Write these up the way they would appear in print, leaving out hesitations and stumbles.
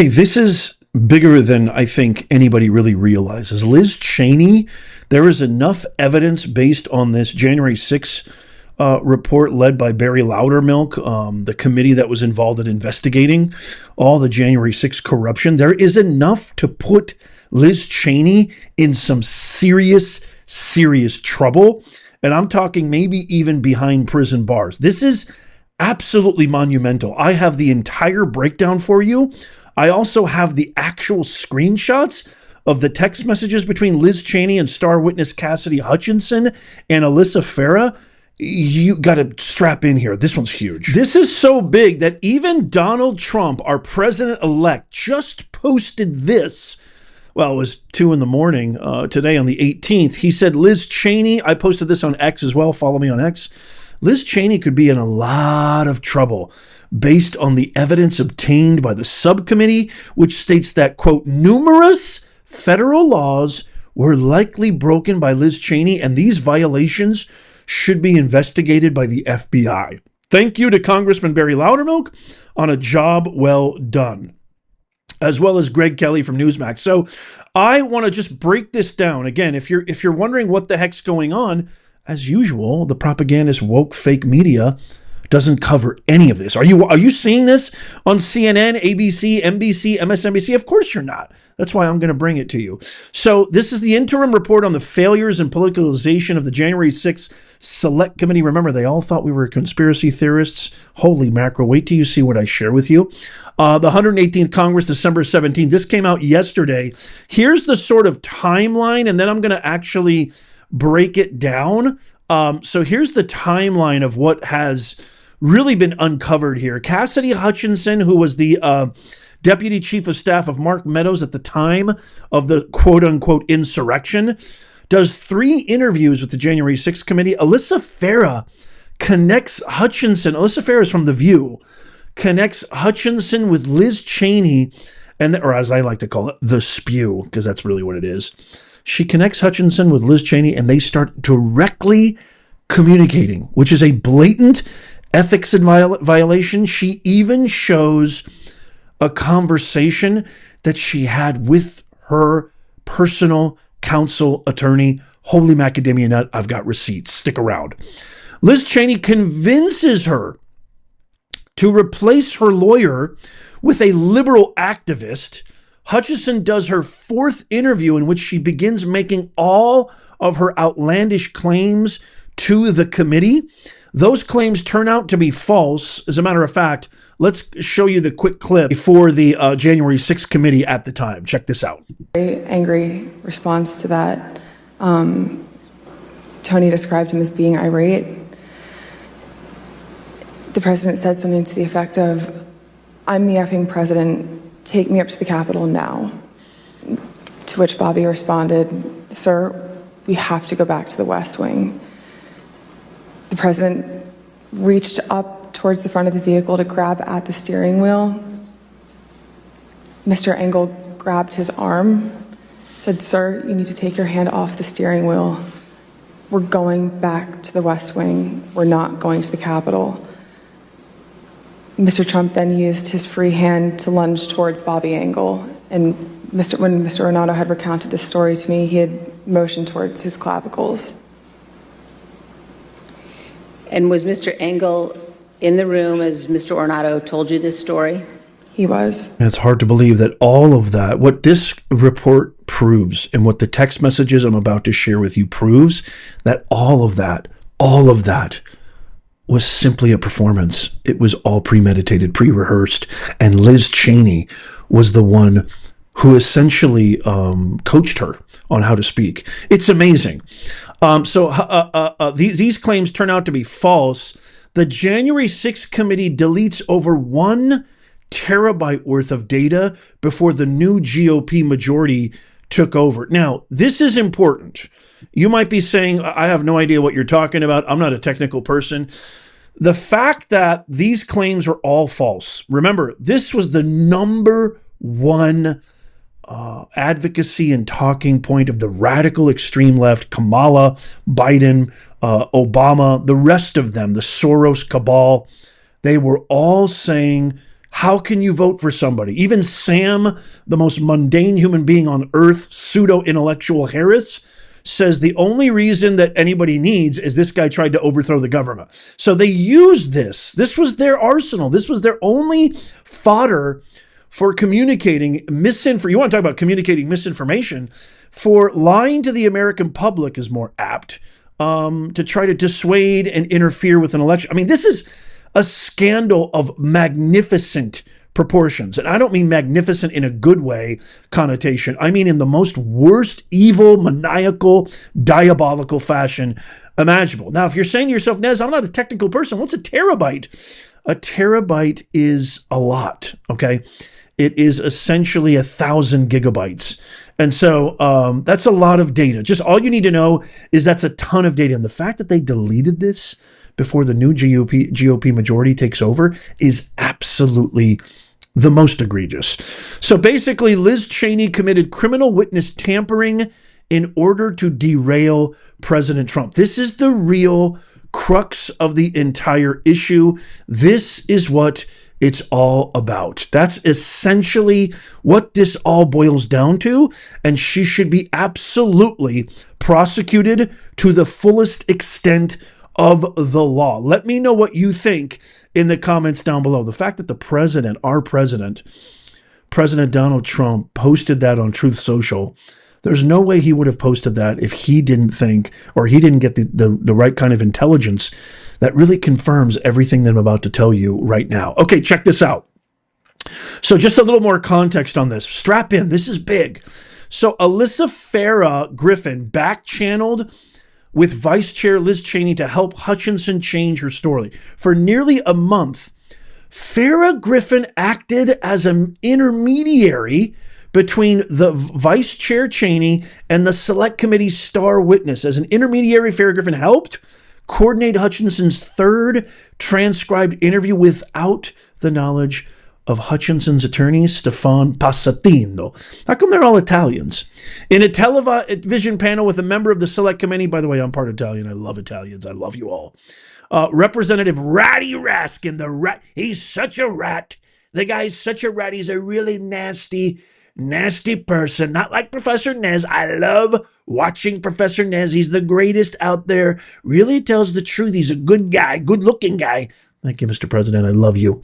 Okay, this is bigger than I think anybody really realizes. Liz Cheney, there is enough evidence based on this January 6th report led by Barry Loudermilk, the committee that was involved in investigating all the January 6th corruption. There is enough to put Liz Cheney in some serious trouble. And I'm talking maybe even behind prison bars. This is absolutely monumental. I have the entire breakdown for you. I also have the actual screenshots of the text messages between Liz Cheney and star witness Cassidy Hutchinson and Alyssa Farah. You got to strap in here. This one's huge. This is so big that even Donald Trump, our president-elect, just posted this. Well, it was 2 a.m. Today on the 18th. He said, Liz Cheney, I posted this on X as well. Follow me on X. Liz Cheney could be in a lot of trouble based on the evidence obtained by the subcommittee, which states that, quote, numerous federal laws were likely broken by Liz Cheney, and these violations should be investigated by the FBI. Thank you to Congressman Barry Loudermilk on a job well done, as well as Greg Kelly from Newsmax. So I want to just break this down. Again, if you're wondering what the heck's going on, as usual, the propagandist woke fake media doesn't cover any of this. Are you seeing this on CNN, ABC, NBC, MSNBC? Of course you're not. That's why I'm going to bring it to you. So this is the interim report on the failures and politicalization of the January 6th Select Committee. Remember, they all thought we were conspiracy theorists. Holy mackerel. Wait till you see what I share with you. The 118th Congress, December 17th. This came out yesterday. Here's the sort of timeline, and then I'm going to actually break it down. So here's the timeline of what has really been uncovered here. Cassidy Hutchinson, who was the deputy chief of staff of Mark Meadows at the time of the quote-unquote insurrection, does 3 interviews with the January 6th committee. Alyssa Farah connects Hutchinson. Alyssa Farah is from The View. Connects Hutchinson with Liz Cheney, or as I like to call it, the spew, because that's really what it is. She connects Hutchinson with Liz Cheney, and they start directly communicating, which is a blatant ethics violation. She even shows a conversation that she had with her personal counsel attorney. Holy macadamia nut, I've got receipts. Stick around. Liz Cheney convinces her to replace her lawyer with a liberal activist. Hutchinson does her 4th interview in which she begins making all of her outlandish claims to the committee. Those claims turn out to be false. As a matter of fact, let's show you the quick clip for the January 6th committee at the time. Check this out. Very angry response to that. Tony described him as being irate. The president said something to the effect of, "I'm the effing president. Take me up to the Capitol now." To which Bobby responded, "Sir, we have to go back to the West Wing." The president reached up towards the front of the vehicle to grab at the steering wheel. Mr. Engel grabbed his arm, said, "Sir, you need to take your hand off the steering wheel. We're going back to the West Wing. We're not going to the Capitol." Mr. Trump then used his free hand to lunge towards Bobby Engel. And when Mr. Ornato had recounted this story to me, he had motioned towards his clavicles. And was Mr. Engel in the room as Mr. Ornato told you this story? He was. It's hard to believe that all of that, what this report proves and what the text messages I'm about to share with you proves, that all of that was simply a performance. It was all premeditated, pre-rehearsed, and Liz Cheney was the one who essentially coached her on how to speak. It's amazing. These claims turn out to be false. The January 6th committee deletes over 1 terabyte worth of data before the new GOP majority took over. Now, this is important. You might be saying, I have no idea what you're talking about. I'm not a technical person. The fact that these claims are all false. Remember, this was the number one advocacy and talking point of the radical extreme left, Kamala, Biden, Obama, the rest of them, the Soros cabal. They were all saying How can you vote for somebody? Even Sam, the most mundane human being on earth, pseudo-intellectual Harris, says the only reason that anybody needs is this guy tried to overthrow the government. So they used this. This was their arsenal. This was their only fodder for communicating misinformation. You want to talk about communicating misinformation? For lying to the American public is more apt, to try to dissuade and interfere with an election. I mean, this is a scandal of magnificent proportions. And I don't mean magnificent in a good way connotation. I mean in the most worst, evil, maniacal, diabolical fashion imaginable. Now, if you're saying to yourself, Nez, I'm not a technical person. What's a terabyte? A terabyte is a lot, okay? It is essentially 1,000 gigabytes. And so that's a lot of data. Just all you need to know is that's a ton of data. And the fact that they deleted this before the new GOP majority takes over is absolutely the most egregious. So basically, Liz Cheney committed criminal witness tampering in order to derail President Trump. This is the real crux of the entire issue. This is what it's all about. That's essentially what this all boils down to. And she should be absolutely prosecuted to the fullest extent of the law. Let me know what you think in the comments down below. The fact that the president, our president, President Donald Trump, posted that on Truth Social, there's no way he would have posted that if he didn't think, or he didn't get the right kind of intelligence that really confirms everything that I'm about to tell you right now. Okay, check this out. So just a little more context on this. Strap in. This is big. So Alyssa Farah Griffin back-channeled with Vice Chair Liz Cheney to help Hutchinson change her story. For nearly a month, Farah Griffin acted as an intermediary between the Vice Chair Cheney and the Select Committee's star witness. As an intermediary, Farah Griffin helped coordinate Hutchinson's third transcribed interview without the knowledge of Hutchinson's attorney, Stefan Passatino. How come they're all Italians? In a television panel with a member of the Select Committee, by the way, I'm part Italian. I love Italians. I love you all. Representative Ratty Raskin, he's such a rat. The guy's such a rat. He's a really nasty person. Not like Professor Nez. I love watching Professor Nez. He's the greatest out there. Really tells the truth. He's a good guy, good-looking guy. Thank you, Mr. President. I love you.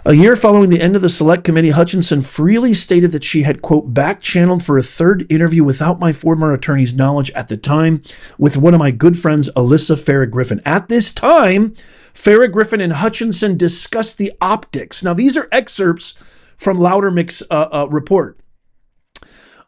A year following the end of the Select Committee, Hutchinson freely stated that she had, quote, back-channeled for a third interview without my former attorney's knowledge at the time with one of my good friends, Alyssa Farah Griffin. At this time, Farah Griffin and Hutchinson discussed the optics. Now, these are excerpts from Loudermilk's report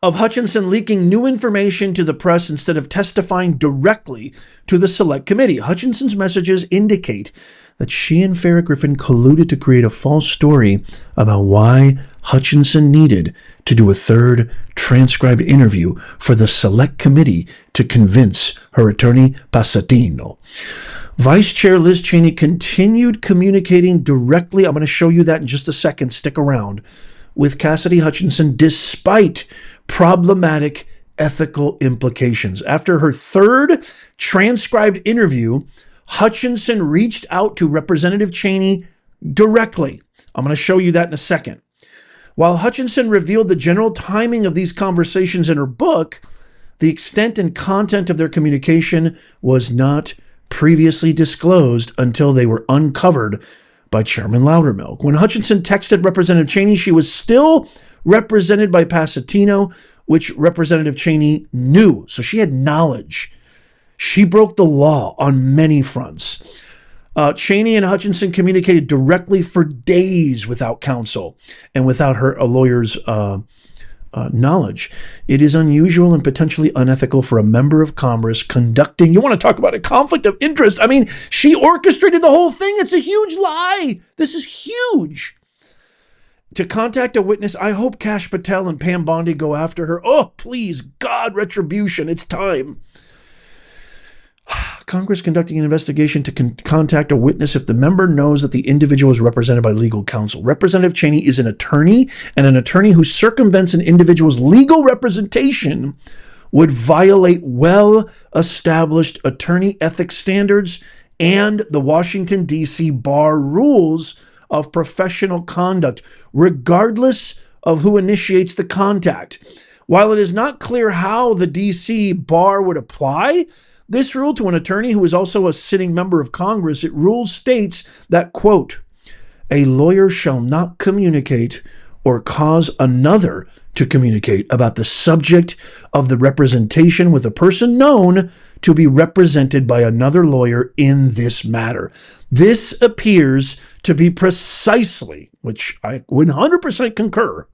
of Hutchinson leaking new information to the press instead of testifying directly to the Select Committee. Hutchinson's messages indicate that she and Farah Griffin colluded to create a false story about why Hutchinson needed to do a third transcribed interview for the Select Committee to convince her attorney Passatino. Vice Chair Liz Cheney continued communicating directly, I'm going to show you that in just a second, stick around, with Cassidy Hutchinson despite problematic ethical implications. After her third transcribed interview, Hutchinson reached out to Representative Cheney directly. I'm going to show you that in a second. While Hutchinson revealed the general timing of these conversations in her book, the extent and content of their communication was not previously disclosed until they were uncovered by Chairman Loudermilk. When Hutchinson texted Representative Cheney, she was still represented by Passatino, which Representative Cheney knew. So she had knowledge. She broke the law on many fronts. Cheney and Hutchinson communicated directly for days without counsel and without a lawyer's knowledge. It is unusual and potentially unethical for a member of Congress conducting, you want to talk about a conflict of interest. I mean, she orchestrated the whole thing. It's a huge lie. This is huge. To contact a witness, I hope Kash Patel and Pam Bondi go after her. Oh, please, God, retribution. It's time. Congress conducting an investigation to contact a witness if the member knows that the individual is represented by legal counsel. Representative Cheney is an attorney, and an attorney who circumvents an individual's legal representation would violate well-established attorney ethics standards and the Washington, D.C. bar rules of professional conduct, regardless of who initiates the contact. While it is not clear how the D.C. bar would apply this rule to an attorney who is also a sitting member of Congress, rule states that, quote, a lawyer shall not communicate or cause another to communicate about the subject of the representation with a person known to be represented by another lawyer in this matter. This appears to be precisely, which I 100% concur,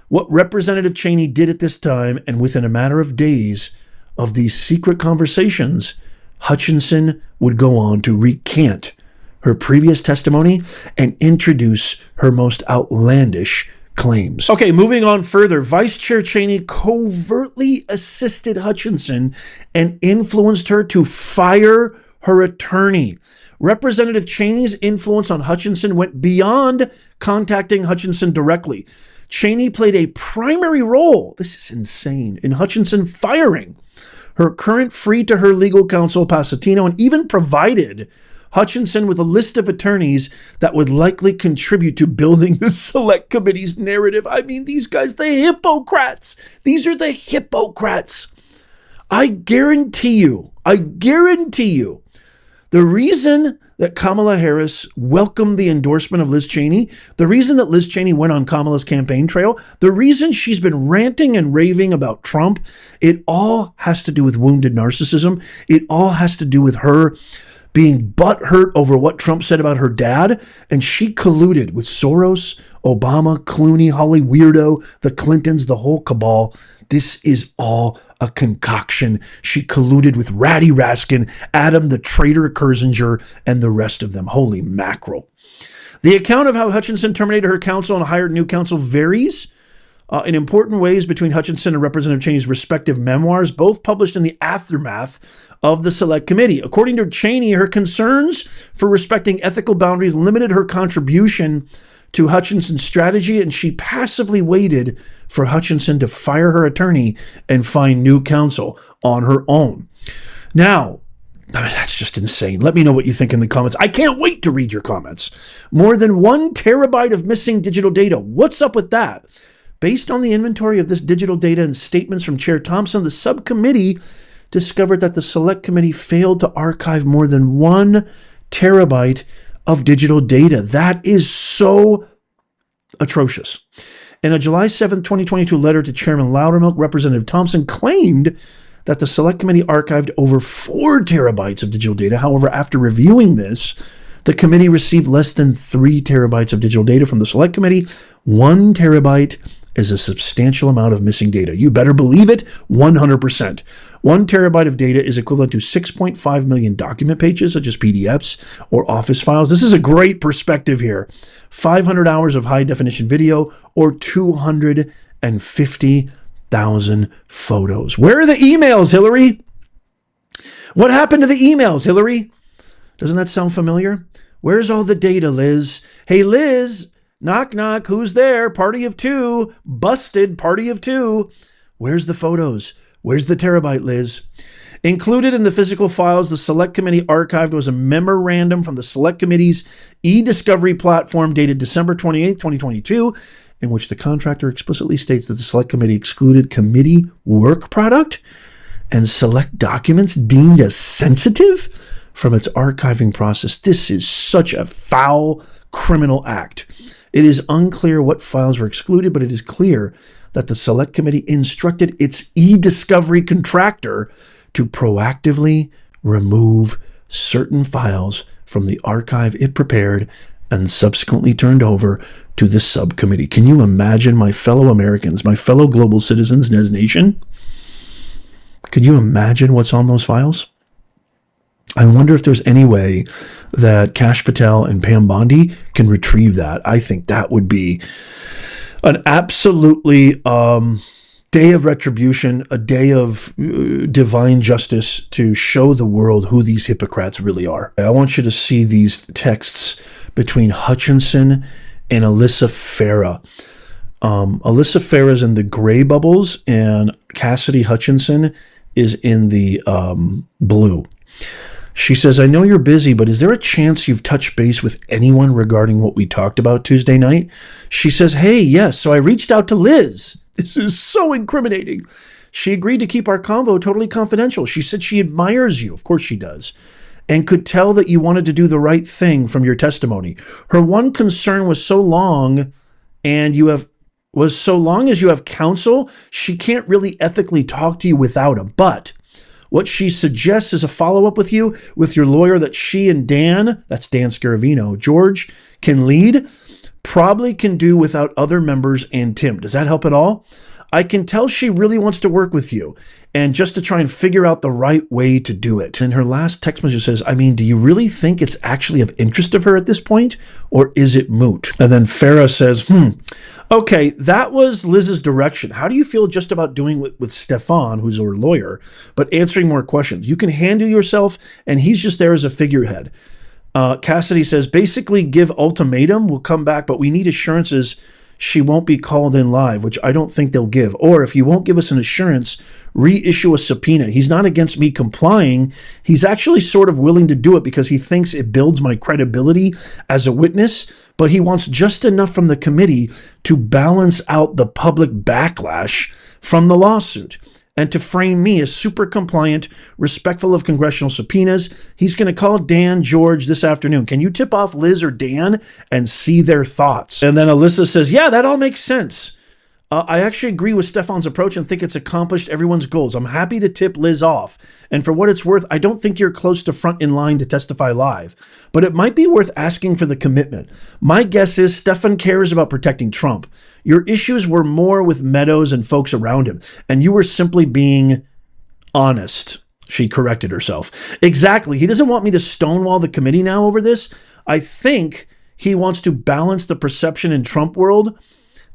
what Representative Cheney did at this time, and within a matter of days of these secret conversations, Hutchinson would go on to recant her previous testimony and introduce her most outlandish claims. Okay, moving on further, Vice Chair Cheney covertly assisted Hutchinson and influenced her to fire her attorney. Representative Cheney's influence on Hutchinson went beyond contacting Hutchinson directly. Cheney played a primary role, this is insane, in Hutchinson firing her current free-to-her legal counsel, Pasatino, and even provided Hutchinson with a list of attorneys that would likely contribute to building the Select Committee's narrative. I mean, these guys, the Hippocrats. These are the Hippocrats. I guarantee you, the reason that Kamala Harris welcomed the endorsement of Liz Cheney, the reason that Liz Cheney went on Kamala's campaign trail, the reason she's been ranting and raving about Trump, it all has to do with wounded narcissism. It all has to do with her being butthurt over what Trump said about her dad, and she colluded with Soros, Obama, Clooney, Holly Weirdo, the Clintons, the whole cabal. This is all a concoction. She colluded with Ratty Raskin, Adam the traitor Kersinger, and the rest of them. Holy mackerel. The account of how Hutchinson terminated her counsel and hired new counsel varies in important ways between Hutchinson and Representative Cheney's respective memoirs, both published in the aftermath of the Select Committee. According to Cheney, her concerns for respecting ethical boundaries limited her contribution to Hutchinson's strategy, and she passively waited for Hutchinson to fire her attorney and find new counsel on her own. Now, I mean, that's just insane. Let me know what you think in the comments. I can't wait to read your comments. More than 1 terabyte of missing digital data. What's up with that? Based on the inventory of this digital data and statements from Chair Thompson, the subcommittee discovered that the Select Committee failed to archive more than 1 terabyte of digital data. That is so atrocious. In a July 7, 2022 letter to Chairman Loudermilk, Representative Thompson claimed that the Select Committee archived over 4 terabytes of digital data. However, after reviewing this, the committee received less than 3 terabytes of digital data from the Select Committee. 1 terabyte is a substantial amount of missing data. You better believe it, 100%. 1 terabyte of data is equivalent to 6.5 million document pages, such as PDFs or Office files. This is a great perspective here. 500 hours of high-definition video or 250,000 photos. Where are the emails, Hillary? What happened to the emails, Hillary? Doesn't that sound familiar? Where's all the data, Liz? Hey, Liz, knock, knock, who's there? Party of 2, busted, party of 2. Where's the photos? Where's the terabyte, Liz? Included in the physical files the Select Committee archived was a memorandum from the Select Committee's e-discovery platform dated December 28, 2022, in which the contractor explicitly states that the Select Committee excluded committee work product and select documents deemed as sensitive from its archiving process. This is such a foul criminal act. It is unclear what files were excluded, but it is clear that the Select Committee instructed its e-discovery contractor to proactively remove certain files from the archive it prepared and subsequently turned over to the subcommittee. Can you imagine, my fellow Americans, my fellow global citizens, Nez Nation? Could you imagine what's on those files? I wonder if there's any way that Kash Patel and Pam Bondi can retrieve that. I think that would be an absolutely day of retribution, a day of divine justice to show the world who these hypocrites really are. I want you to see these texts between Hutchinson and Alyssa Farah. Alyssa Farah is in the gray bubbles and Cassidy Hutchinson is in the blue. She says, I know you're busy, but is there a chance you've touched base with anyone regarding what we talked about Tuesday night? She says, hey, yes. So I reached out to Liz. This is so incriminating. She agreed to keep our convo totally confidential. She said she admires you. Of course she does. And could tell that you wanted to do the right thing from your testimony. Her one concern was so long as you have counsel, she can't really ethically talk to you without him. But what she suggests is a follow-up with you, with your lawyer that she and Dan, that's Dan Scaravino, George, can lead, probably can do without other members and Tim. Does that help at all? I can tell she really wants to work with you and just to try and figure out the right way to do it. And her last text message says, I mean, do you really think it's actually of interest of her at this point, or is it moot? And then Farah says, okay, that was Liz's direction. How do you feel just about doing with Stefan, who's her lawyer, but answering more questions? You can handle yourself, and he's just there as a figurehead. Cassidy says, basically give ultimatum, we'll come back, but we need assurances she won't be called in live, which I don't think they'll give. Or if you won't give us an assurance, reissue a subpoena. He's not against me complying. He's actually sort of willing to do it because he thinks it builds my credibility as a witness, but he wants just enough from the committee to balance out the public backlash from the lawsuit and to frame me as super compliant, respectful of congressional subpoenas. He's going to call Dan George this afternoon. Can you tip off Liz or Dan and see their thoughts? And then Alyssa says, yeah, that all makes sense. I actually agree with Stefan's approach and think it's accomplished everyone's goals. I'm happy to tip Liz off. And for what it's worth, I don't think you're close to front in line to testify live. But it might be worth asking for the commitment. My guess is Stefan cares about protecting Trump. Your issues were more with Meadows and folks around him, and you were simply being honest. She corrected herself. Exactly. He doesn't want me to stonewall the committee now over this. I think he wants to balance the perception in Trump world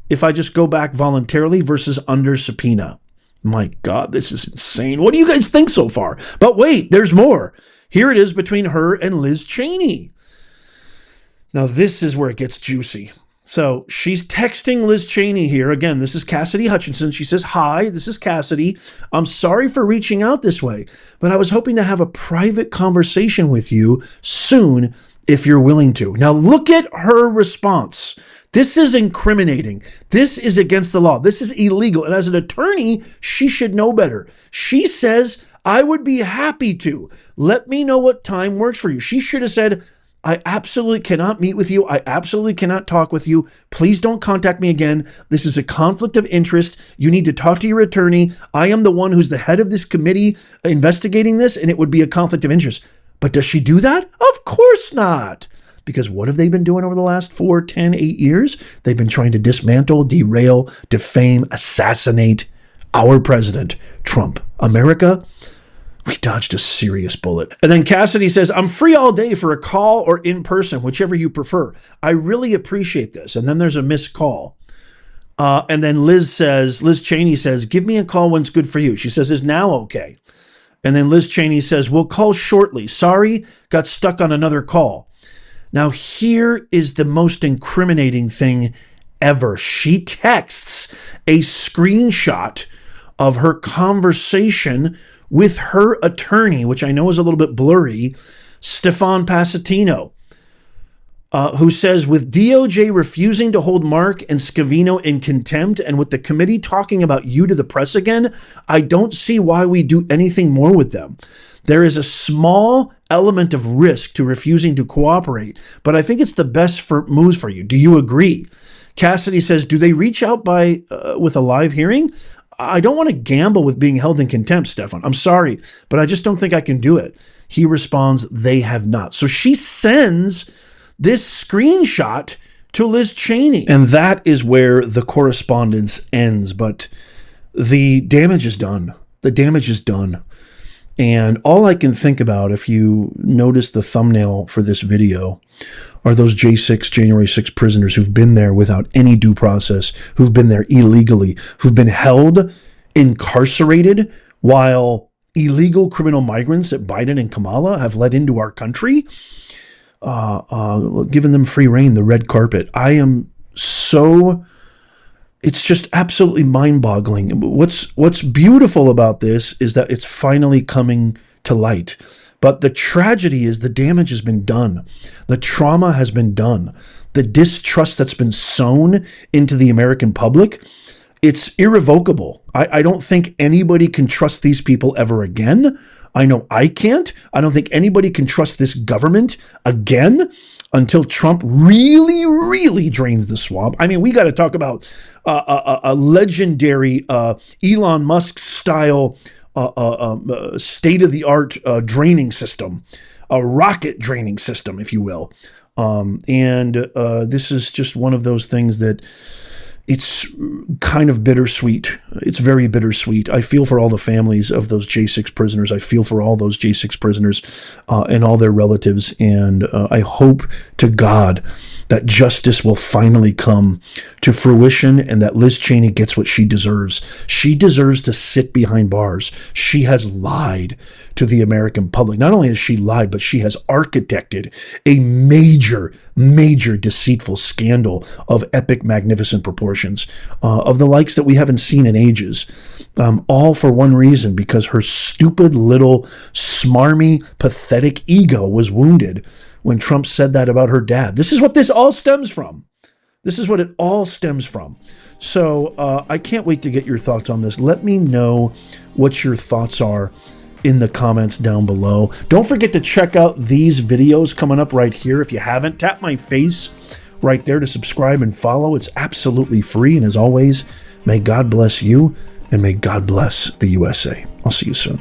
if I just go back voluntarily versus under subpoena. My God, this is insane. What do you guys think so far? But wait, there's more. Here it is between her and Liz Cheney. Now, this is where it gets juicy. So she's texting Liz Cheney here. Again, this is Cassidy Hutchinson. She says, hi, this is Cassidy. I'm sorry for reaching out this way, but I was hoping to have a private conversation with you soon if you're willing to. Now, look at her response. This is incriminating. This is against the law. This is illegal. And as an attorney, she should know better. She says, I would be happy to. Let me know what time works for you. She should have said, I absolutely cannot meet with you. I absolutely cannot talk with you. Please don't contact me again. This is a conflict of interest. You need to talk to your attorney. I am the one who's the head of this committee investigating this, and it would be a conflict of interest. But does she do that? Of course not. Because what have they been doing over the last 4, 10, 8 years? They've been trying to dismantle, derail, defame, assassinate our president, Trump. America, we dodged a serious bullet. And then Cassidy says, I'm free all day for a call or in person, whichever you prefer. I really appreciate this. And then there's a missed call. And then Liz Cheney says, give me a call when it's good for you. She says, is now okay? And then Liz Cheney says, we'll call shortly. Sorry, got stuck on another call. Now, here is the most incriminating thing ever. She texts a screenshot of her conversation with her attorney, which I know is a little bit blurry, Stefan Passatino, who says, with DOJ refusing to hold Mark and Scavino in contempt and with the committee talking about you to the press again, I don't see why we do anything more with them. There is a small element of risk to refusing to cooperate, but I think it's the best moves for you. Do you agree? Cassidy says, do they reach out with a live hearing? I don't want to gamble with being held in contempt, Stefan. I'm sorry, but I just don't think I can do it. He responds, they have not. So she sends this screenshot to Liz Cheney. And that is where the correspondence ends. But the damage is done. The damage is done. And all I can think about, if you notice the thumbnail for this video, are those January 6 prisoners who've been there without any due process, who've been there illegally, who've been held, incarcerated, while illegal criminal migrants that Biden and Kamala have let into our country, giving them free reign, the red carpet. It's just absolutely mind-boggling. What's beautiful about this is that it's finally coming to light. But the tragedy is the damage has been done. The trauma has been done. The distrust that's been sown into the American public, it's irrevocable. I don't think anybody can trust these people ever again. I know I can't. I don't think anybody can trust this government again until Trump really, really drains the swamp. I mean, we got to talk about a legendary Elon Musk style state-of-the-art draining system, a rocket draining system, if you will. This is just one of those things that it's kind of bittersweet. It's very bittersweet. I feel for all the families of those J6 prisoners. I feel for all those J6 prisoners and all their relatives. And I hope to God that justice will finally come to fruition and that Liz Cheney gets what she deserves. She deserves to sit behind bars. She has lied to the American public. Not only has she lied, but she has architected a major, major deceitful scandal of epic, magnificent proportions, of the likes that we haven't seen in ages. All for one reason, because her stupid little smarmy, pathetic ego was wounded when Trump said that about her dad. This is what this all stems from. This is what it all stems from. So I can't wait to get your thoughts on this. Let me know what your thoughts are in the comments down below. Don't forget to check out these videos coming up right here. If you haven't, tap my face right there to subscribe and follow. It's absolutely free. And as always, may God bless you and may God bless the USA. I'll see you soon.